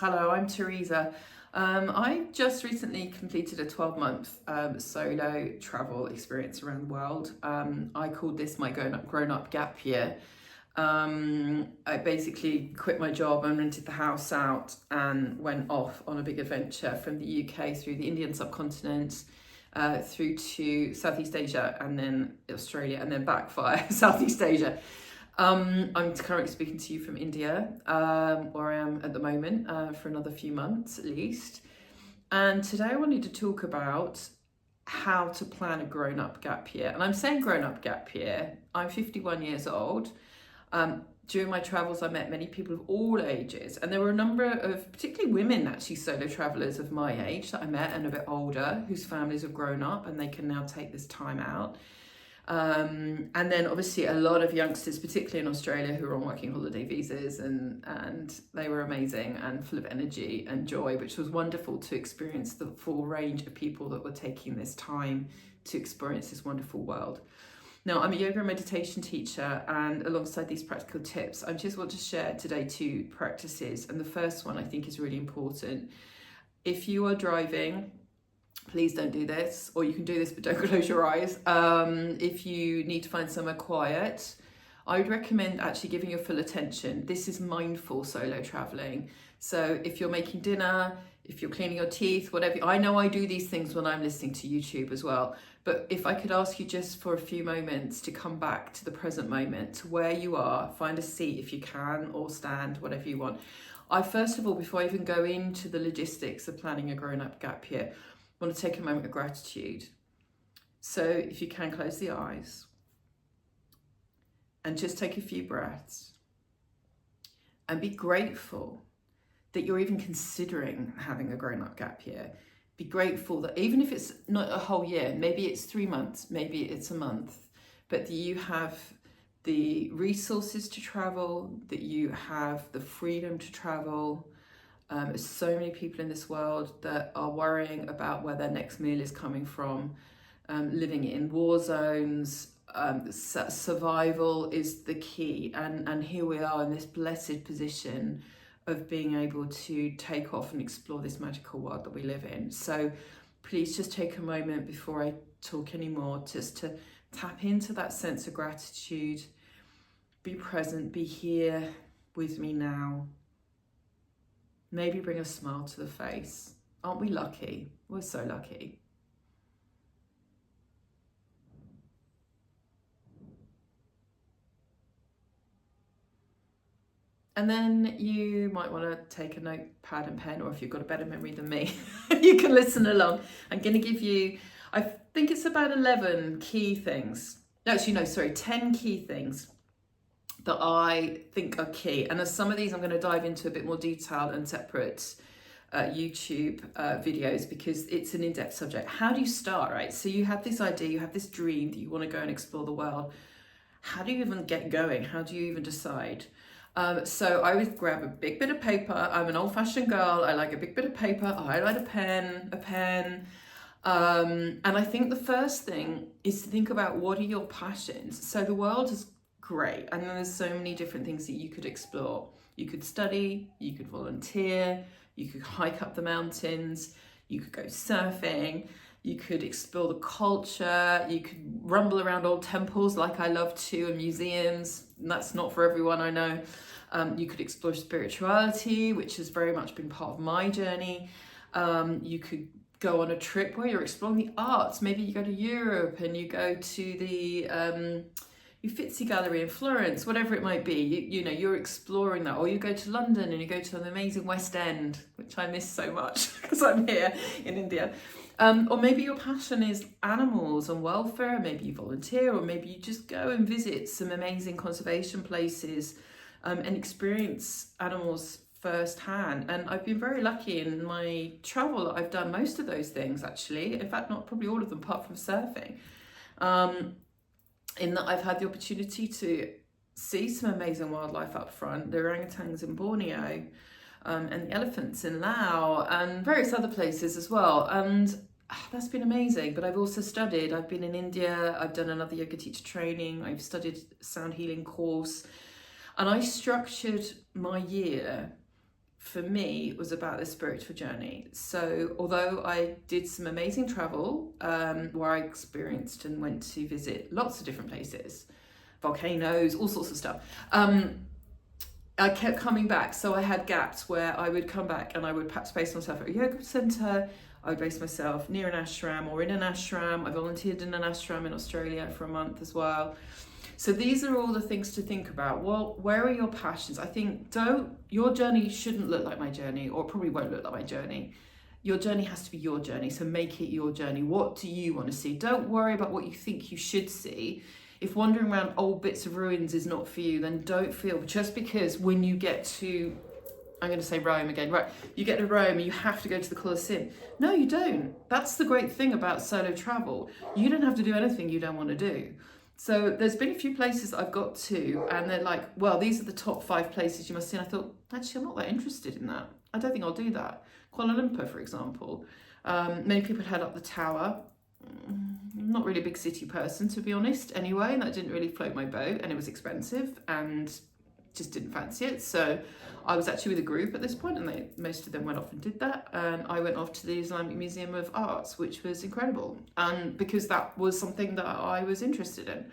Hello, I'm Teresa. I just recently completed a 12-month solo travel experience around the world. I called this my grown-up gap year. I basically quit my job and rented the house out and went off on a big adventure from the UK through the Indian subcontinent, through to Southeast Asia and then Australia and then back via Southeast Asia. I'm currently speaking to you from India, where I am at the moment, for another few months at least. And today I wanted to talk about how to plan a grown-up gap year. And I'm saying grown-up gap year. I'm 51 years old. During my travels, I met many people of all ages, and there were a number of, particularly women, actually solo travelers of my age that I met and a bit older, whose families have grown up and they can now take this time out. And then obviously a lot of youngsters, particularly in Australia, who are on working holiday visas, and they were amazing and full of energy and joy, which was wonderful to experience the full range of people that were taking this time to experience this wonderful world. Now, I'm a yoga and meditation teacher, and alongside these practical tips, I just want to share today 2 practices. And the first one I think is really important. If you are driving, please don't do this, or you can do this but don't close your eyes. If you need to find somewhere quiet, I would recommend actually giving your full attention. This is mindful solo traveling. So if you're making dinner, if you're cleaning your teeth, whatever, I know I do these things when I'm listening to YouTube as well, but if I could ask you just for a few moments to come back to the present moment, to where you are, find a seat if you can, or stand, whatever you want. I first of all, before I even go into the logistics of planning a grown-up gap year, I want to take a moment of gratitude. So if you can, close the eyes and just take a few breaths and be grateful that you're even considering having a grown-up gap year. Be grateful that even if it's not a whole year, maybe it's 3 months, maybe it's a month, but that you have the resources to travel, that you have the freedom to travel. There's so many people in this world that are worrying about where their next meal is coming from, living in war zones. Survival is the key, and here we are in this blessed position of being able to take off and explore this magical world that we live in. So please just take a moment before I talk anymore, just to tap into that sense of gratitude. Be present, be here with me now. Maybe bring a smile to the face. Aren't we lucky? We're so lucky. And then you might want to take a notepad and pen, or if you've got a better memory than me, you can listen along. I'm going to give you, I think it's about 11 key things. Actually, no, sorry, 10 key things that I think are key. And as some of these I'm going to dive into a bit more detail and separate YouTube videos, because it's an in-depth subject. How do you start, right? So you have this idea, you have this dream that you want to go and explore the world. How do you even get going? How do you even decide? So I would grab a big bit of paper. I'm an old-fashioned girl. I like a big bit of paper, a highlighter pen. And I think the first thing is to think about, what are your passions? So the world is great, and there's so many different things that you could explore. You could study, you could volunteer, you could hike up the mountains, you could go surfing, you could explore the culture, you could rumble around old temples like I love to, and museums. And that's not for everyone, I know. You could explore spirituality, which has very much been part of my journey. You could go on a trip where you're exploring the arts. Maybe you go to Europe and you go to the Uffizi Gallery in Florence, whatever it might be. You know, you're exploring that. Or you go to London and you go to an amazing West End, which I miss so much because I'm here in India. Or maybe your passion is animals and welfare. Maybe you volunteer, or maybe you just go and visit some amazing conservation places and experience animals firsthand. And I've been very lucky in my travel. I've done most of those things, actually. In fact, not probably all of them, apart from surfing. In that I've had the opportunity to see some amazing wildlife up front, the orangutans in Borneo, and the elephants in Laos, and various other places as well. And that's been amazing. But I've also studied. I've been in India. I've done another yoga teacher training. I've studied sound healing course. And I structured my year for me was about the spiritual journey. So although I did some amazing travel, where I experienced and went to visit lots of different places, volcanoes, all sorts of stuff, I kept coming back. So I had gaps where I would come back and I would perhaps base myself at a yoga center. I would base myself near an ashram or in an ashram. I volunteered in an ashram in Australia for a month as well. So these are all the things to think about. Well, where are your passions? I think your journey shouldn't look like my journey, or probably won't look like my journey. Your journey has to be your journey. So make it your journey. What do you want to see? Don't worry about what you think you should see. If wandering around old bits of ruins is not for you, then don't feel just because when you get to, I'm going to say Rome again, right? You get to Rome and you have to go to the Colosseum. No, you don't. That's the great thing about solo travel. You don't have to do anything you don't want to do. So there's been a few places I've got to, and they're like, well, these are the top 5 places you must see. And I thought, actually, I'm not that interested in that. I don't think I'll do that. Kuala Lumpur, for example. Many people head up the tower. I'm not really a big city person, to be honest, anyway, and that didn't really float my boat, and it was expensive and just didn't fancy it. So I was actually with a group at this point, and most of them went off and did that, and I went off to the Islamic Museum of Arts, which was incredible, and because that was something that I was interested in.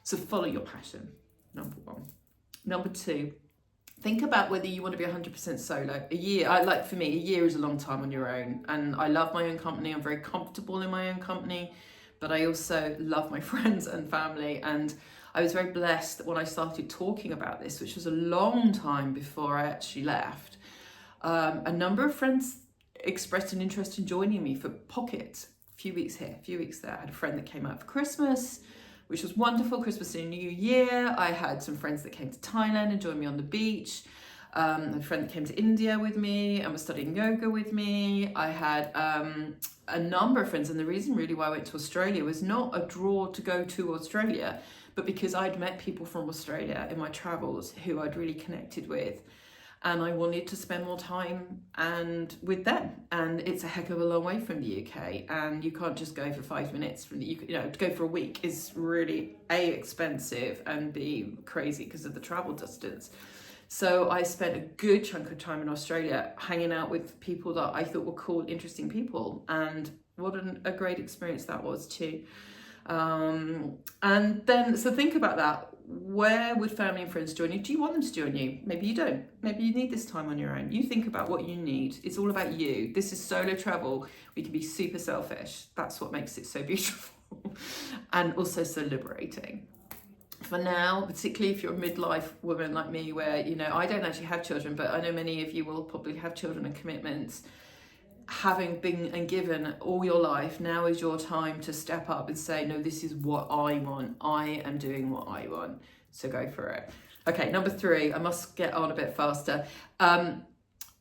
So follow your passion, number 1. Number 2, think about whether you want to be 100% solo. A year, for me, a year is a long time on your own, and I love my own company. I'm very comfortable in my own company, but I also love my friends and family, and I was very blessed that when I started talking about this, which was a long time before I actually left, a number of friends expressed an interest in joining me for pockets. A few weeks here, a few weeks there. I had a friend that came out for Christmas, which was wonderful, Christmas and New Year. I had some friends that came to Thailand and joined me on the beach. A friend that came to India with me and was studying yoga with me. I had a number of friends, and the reason really why I went to Australia was not a draw to go to Australia, but because I'd met people from Australia in my travels who I'd really connected with, and I wanted to spend more time with them. And it's a heck of a long way from the UK, and you can't just go for 5 minutes from the UK. To go for a week is really A, expensive, and B, crazy because of the travel distance. So I spent a good chunk of time in Australia hanging out with people that I thought were cool, interesting people, and what a great experience that was too. And then, so think about that. Where would family and friends join you? Do you want them to join you? Maybe you don't. Maybe you need this time on your own. You think about what you need. It's all about you. This is solo travel. We can be super selfish. That's what makes it so beautiful and also so liberating. For now, particularly if you're a midlife woman like me, where, I don't actually have children, but I know many of you will probably have children and commitments. Having been and given all your life, now is your time to step up and say, no, this is what I want. I am doing what I want. So go for it. Okay, number 3, I must get on a bit faster.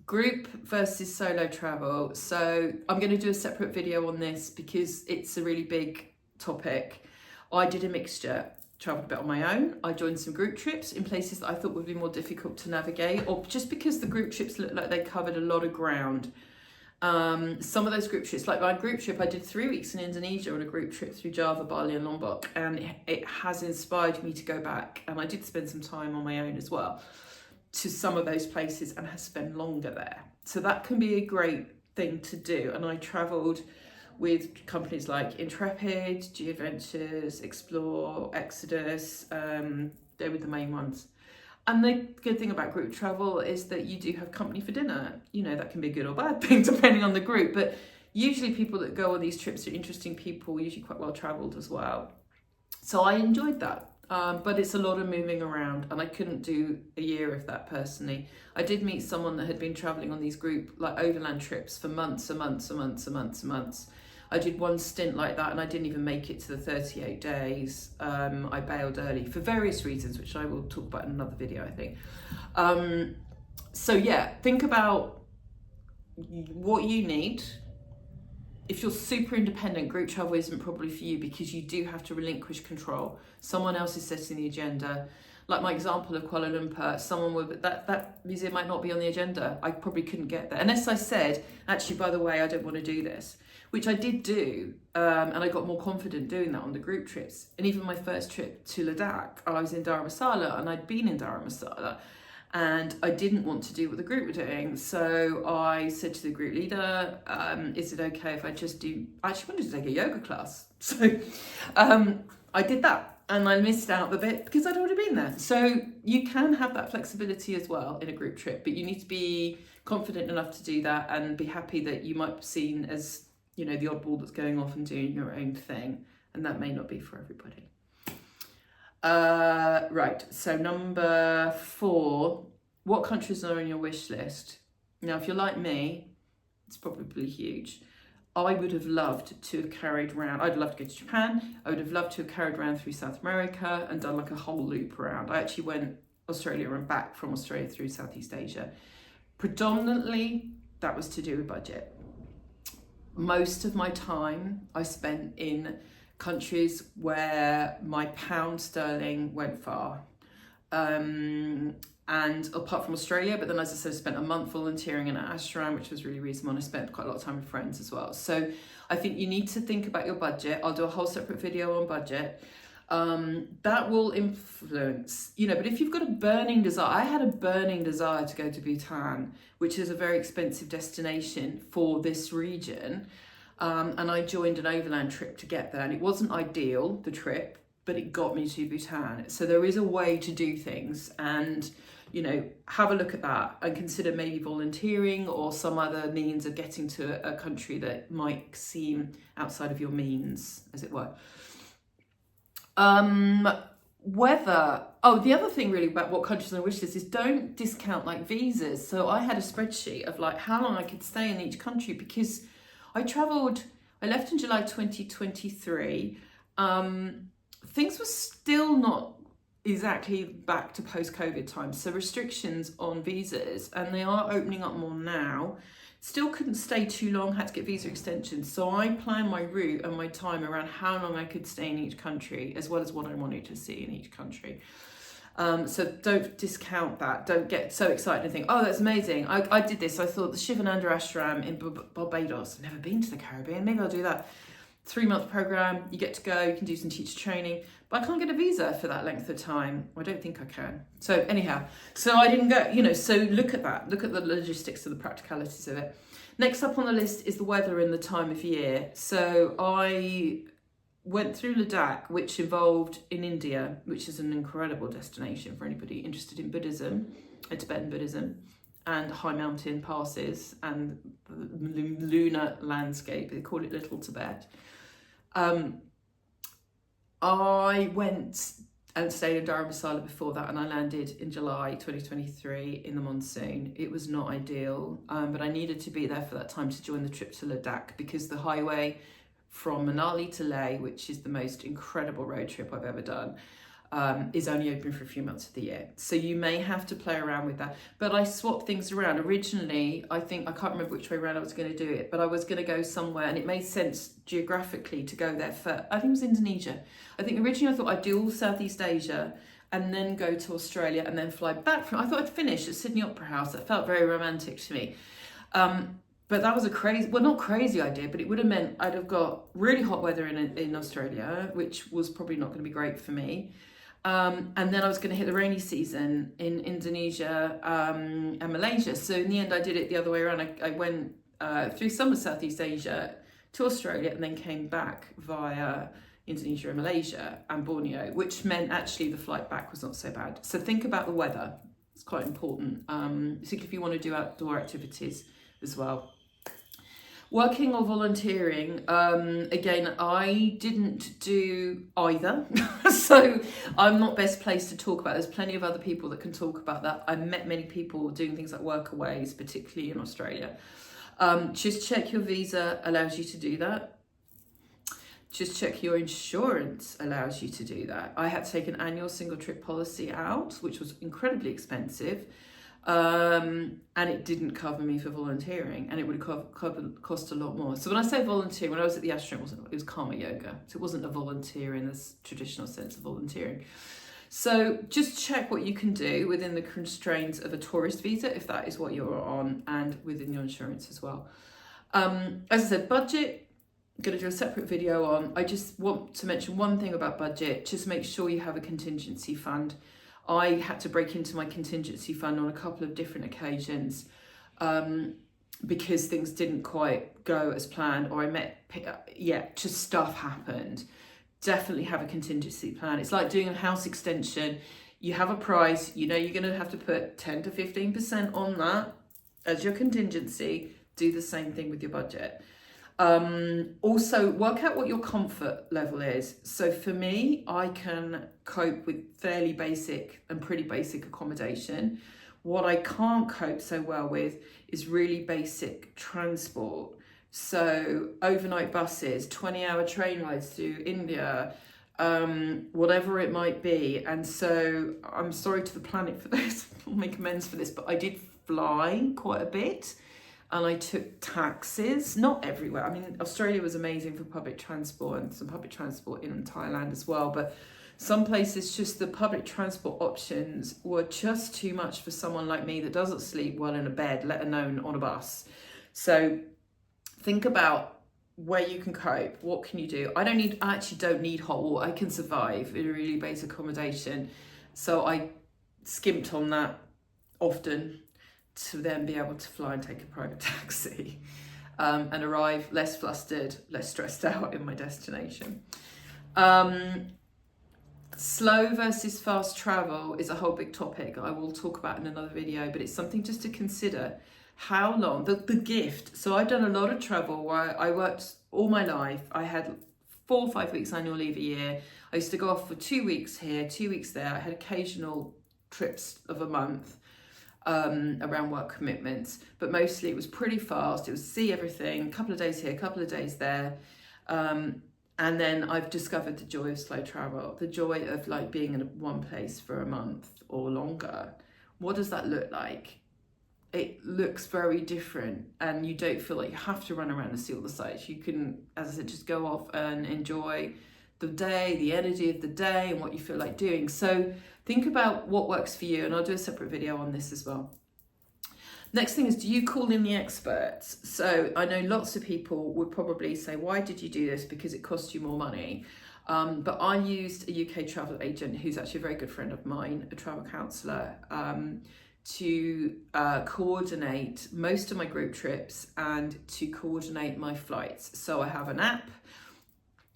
Group versus solo travel. So I'm going to do a separate video on this because it's a really big topic. I did a mixture. Travelled a bit on my own. I joined some group trips in places that I thought would be more difficult to navigate, or just because the group trips looked like they covered a lot of ground. Some of those group trips, like my group trip, I did 3 weeks in Indonesia on a group trip through Java, Bali and Lombok, and it has inspired me to go back, and I did spend some time on my own as well to some of those places and have spent longer there. So that can be a great thing to do, and I travelled with companies like Intrepid, G Adventures, Explore, Exodus. They were the main ones. And the good thing about group travel is that you do have company for dinner. That can be a good or bad thing depending on the group, but usually people that go on these trips are interesting people, usually quite well travelled as well. So I enjoyed that. But it's a lot of moving around, and I couldn't do a year of that personally. I did meet someone that had been travelling on these group overland trips for months and months and months and months and months. I did one stint like that and I didn't even make it to the 38 days. I bailed early for various reasons, which I will talk about in another video, I think. So yeah, think about what you need. If you're super independent, group travel isn't probably for you because you do have to relinquish control. Someone else is setting the agenda. Like my example of Kuala Lumpur, someone would, that museum might not be on the agenda. I probably couldn't get there. Unless I said, actually, by the way, I don't want to do this, which I did do. And I got more confident doing that on the group trips. And even my first trip to Ladakh, I was in Dharamsala and I'd been in Dharamsala. and I didn't want to do what the group were doing. So I said to the group leader, is it okay if I just do, I actually wanted to take a yoga class. So I did that, and I missed out the bit because I'd already been there. So you can have that flexibility as well in a group trip, but you need to be confident enough to do that and be happy that you might be seen as, you know, the oddball that's going off and doing your own thing, and that may not be for everybody. Right, so number 4, what countries are on your wish list? Now, if you're like me, it's probably huge. I would have loved to have carried around, I'd love to go to Japan. I would have loved to have carried around through South America and done like a whole loop around. I actually went Australia and back from Australia through Southeast Asia. Predominantly, that was to do with budget. Most of my time I spent in countries where my pound sterling went far. And apart from Australia, but then as I said, I spent a month volunteering in an ashram, which was really reasonable, and I spent quite a lot of time with friends as well. So I think you need to think about your budget. I'll do a whole separate video on budget. That will influence, you know, but if you've got a burning desire, I had a burning desire to go to Bhutan, which is a very expensive destination for this region. And I joined an overland trip to get there, and it wasn't ideal, the trip, but it got me to Bhutan. So there is a way to do things, and, you know, have a look at that and consider maybe volunteering or some other means of getting to a country that might seem outside of your means, as it were. The other thing really about what countries on the wish list is don't discount like visas. So I had a spreadsheet of like how long I could stay in each country, because I left in July 2023. Things were still not exactly back to post-COVID times. So restrictions on visas, and they are opening up more now. Still couldn't stay too long, had to get visa extensions. So I planned my route and my time around how long I could stay in each country, as well as what I wanted to see in each country. So don't discount that. Don't get so excited and think, oh, that's amazing. I did this. I thought the Shivananda Ashram in Barbados. I've never been to the Caribbean. Maybe I'll do that. 3-month program. You get to go. You can do some teacher training. But I can't get a visa for that length of time. I don't think I can. So anyhow, so I didn't go, you know, so look at that. Look at the logistics of the practicalities of it. Next up on the list is the weather and the time of year. So I went through Ladakh, which involved in India, which is an incredible destination for anybody interested in Buddhism, Tibetan Buddhism, and high mountain passes and the lunar landscape. They call it Little Tibet. I went and stayed in Dharamsala before that, and I landed in July 2023 in the monsoon. It was not ideal, but I needed to be there for that time to join the trip to Ladakh, because the highway from Manali to Leh, which is the most incredible road trip I've ever done, is only open for a few months of the year. So you may have to play around with that. But I swapped things around. Originally, I can't remember which way around I was going to do it, but I was going to go somewhere, and it made sense geographically to go there first. I think it was Indonesia. I think originally I thought I'd do all Southeast Asia and then go to Australia and then fly back from, I thought I'd finish at Sydney Opera House. That felt very romantic to me. But that was a crazy, well, not crazy idea, but it would have meant I'd have got really hot weather in Australia, which was probably not going to be great for me. And then I was going to hit the rainy season in Indonesia and Malaysia. So in the end, I did it the other way around. I went through some of Southeast Asia to Australia and then came back via Indonesia and Malaysia and Borneo, which meant actually the flight back was not so bad. So think about the weather. It's quite important, particularly if you want to do outdoor activities as well. Working or volunteering, again, I didn't do either, so I'm not best placed to talk about it. There's plenty of other people that can talk about that. I met many people doing things like workaways, particularly in Australia. Just check your visa allows you to do that. Just check your insurance allows you to do that. I had to take an annual single trip policy out, which was incredibly expensive. And it didn't cover me for volunteering, and it would have cost a lot more. So when I say volunteer, when I was at the ashram, it was karma yoga. So it wasn't a volunteer in this traditional sense of volunteering. So just check what you can do within the constraints of a tourist visa, if that is what you're on, and within your insurance as well. As I said, budget, I'm going to do a separate video on. I just want to mention one thing about budget. Just make sure you have a contingency fund. I had to break into my contingency fund on a couple of different occasions because things didn't quite go as planned, or just stuff happened. Definitely have a contingency plan. It's like doing a house extension. You have a price, you know you're going to have to put 10 to 15% on that as your contingency. Do the same thing with your budget. Also, work out what your comfort level is. So for me, I can cope with fairly basic and pretty basic accommodation. What I can't cope so well with is really basic transport. So overnight buses, 20-hour train rides to India, whatever it might be. And so I'm sorry to the planet for this, I'll make amends for this, but I did fly quite a bit. And I took taxis, not everywhere. I mean, Australia was amazing for public transport, and some public transport in Thailand as well. But some places, just the public transport options were just too much for someone like me that doesn't sleep well in a bed, let alone on a bus. So think about where you can cope. What can you do? I actually don't need hot water. I can survive in a really basic accommodation. So I skimped on that often, to then be able to fly and take a private taxi and arrive less flustered, less stressed out in my destination. Slow versus fast travel is a whole big topic I will talk about in another video, but it's something just to consider. How long, the gift. So I've done a lot of travel where I worked all my life. I had 4 or 5 weeks annual leave a year. I used to go off for 2 weeks here, 2 weeks there. I had occasional trips of a month. Around work commitments, but mostly it was pretty fast. It was see everything, a couple of days here, a couple of days there. And then I've discovered the joy of slow travel, the joy of like being in one place for a month or longer. What does that look like? It looks very different, and you don't feel like you have to run around and see all the sights. You can, as I said, just go off and enjoy the day, the energy of the day, and what you feel like doing. So think about what works for you, and I'll do a separate video on this as well. Next thing is, do you call in the experts? So I know lots of people would probably say, why did you do this? Because it cost you more money. But I used a UK travel agent who's actually a very good friend of mine, a travel counsellor, to coordinate most of my group trips and to coordinate my flights. So I have an app.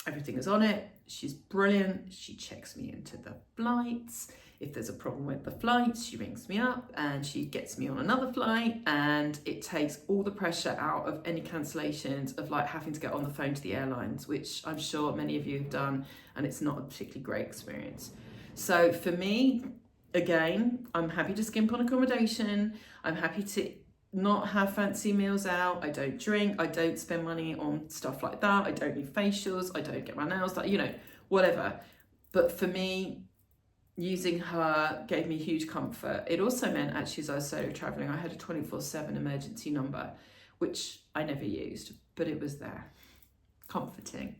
Everything is on it. She's brilliant. She checks me into the flights. If there's a problem with the flights, she rings me up and she gets me on another flight, and it takes all the pressure out of any cancellations of like having to get on the phone to the airlines, which I'm sure many of you have done, and it's not a particularly great experience. So for me, again, I'm happy to skimp on accommodation. I'm happy to not have fancy meals out. I don't drink. I don't spend money on stuff like that. I don't need facials. I don't get my nails done, whatever. But for me, using her gave me huge comfort. It also meant, actually, as I was solo traveling, I had a 24/7 emergency number, which I never used, but it was there. Comforting.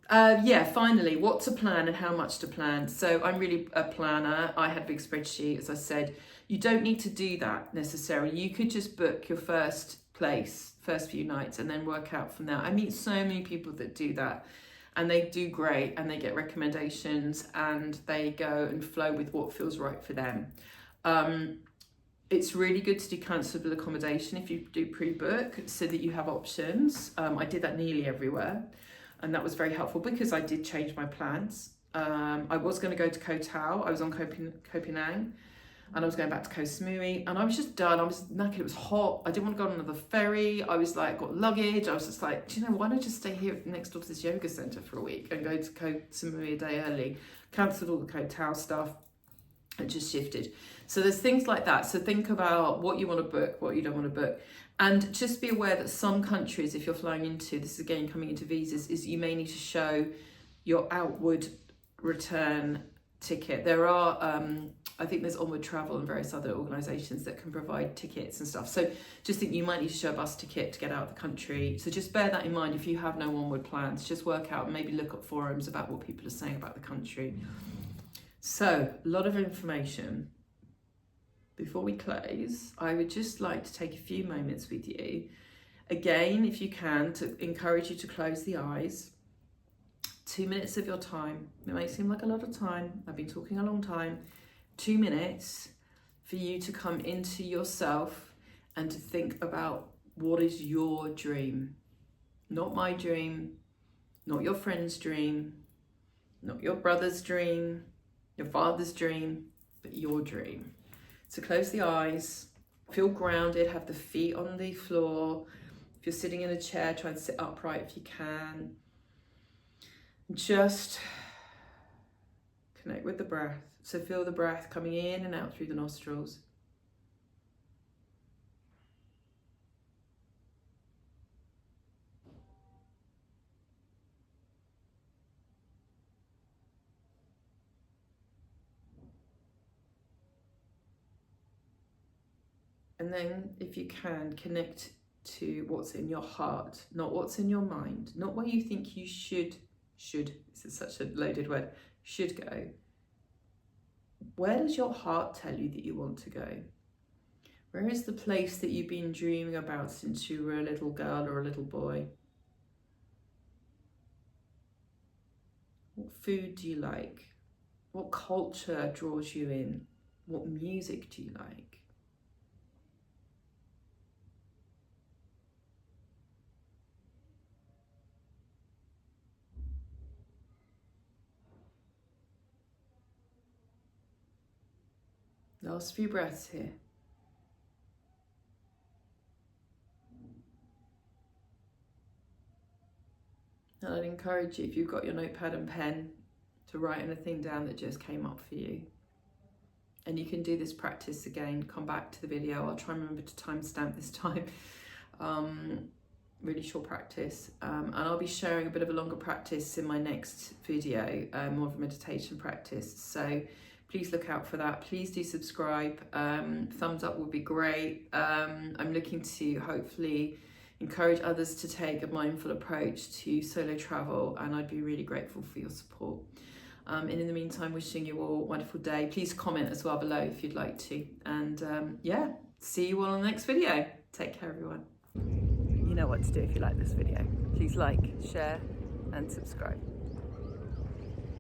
Finally, what to plan and how much to plan. So I'm really a planner. I had a big spreadsheet, as I said. You don't need to do that necessarily. You could just book your first few nights, and then work out from there. I meet so many people that do that, and they do great, and they get recommendations, and they go and flow with what feels right for them. It's really good to do cancelable accommodation if you do pre-book, so that you have options. I did that nearly everywhere, and that was very helpful because I did change my plans. I was going to go to Koh Tao. I was on Koh Phangan, and I was going back to Koh Samui, and I was just done. I was knackered. It was hot. I didn't want to go on another ferry. I was like, got luggage. I was just like, do you know, why don't I just stay here next door to this yoga centre for a week and go to Koh Samui a day early? Cancelled all the Koh Tao stuff. It just shifted. So there's things like that. So think about what you want to book, what you don't want to book. And just be aware that some countries, if you're flying into, this is again coming into visas, is you may need to show your outward return ticket. There are, I think there's Onward Travel and various other organisations that can provide tickets and stuff. So just think you might need to show a bus ticket to get out of the country. So just bear that in mind if you have no onward plans. Just work out and maybe look at forums about what people are saying about the country. So a lot of information. Before we close, I would just like to take a few moments with you. Again, if you can, to encourage you to close the eyes, 2 minutes of your time. It may seem like a lot of time. I've been talking a long time. 2 minutes for you to come into yourself and to think about what is your dream. Not my dream, not your friend's dream, not your brother's dream, your father's dream, but your dream. So close the eyes, feel grounded, have the feet on the floor. If you're sitting in a chair, try and sit upright if you can. Just connect with the breath. So feel the breath coming in and out through the nostrils. And then, if you can, connect to what's in your heart, not what's in your mind, not where you think you should, this is such a loaded word, should go. Where does your heart tell you that you want to go? Where is the place that you've been dreaming about since you were a little girl or a little boy? What food do you like? What culture draws you in? What music do you like? Last few breaths here. And I'd encourage you, if you've got your notepad and pen, to write anything down that just came up for you. And you can do this practice again, come back to the video. I'll try and remember to timestamp this time. Really short practice. And I'll be sharing a bit of a longer practice in my next video, more of a meditation practice. So please look out for that. Please do subscribe. Thumbs up would be great. I'm looking to hopefully encourage others to take a mindful approach to solo travel, and I'd be really grateful for your support. And in the meantime, wishing you all a wonderful day. Please comment as well below if you'd like to. And yeah, see you all in the next video. Take care, everyone. You know what to do if you like this video. Please like, share, and subscribe.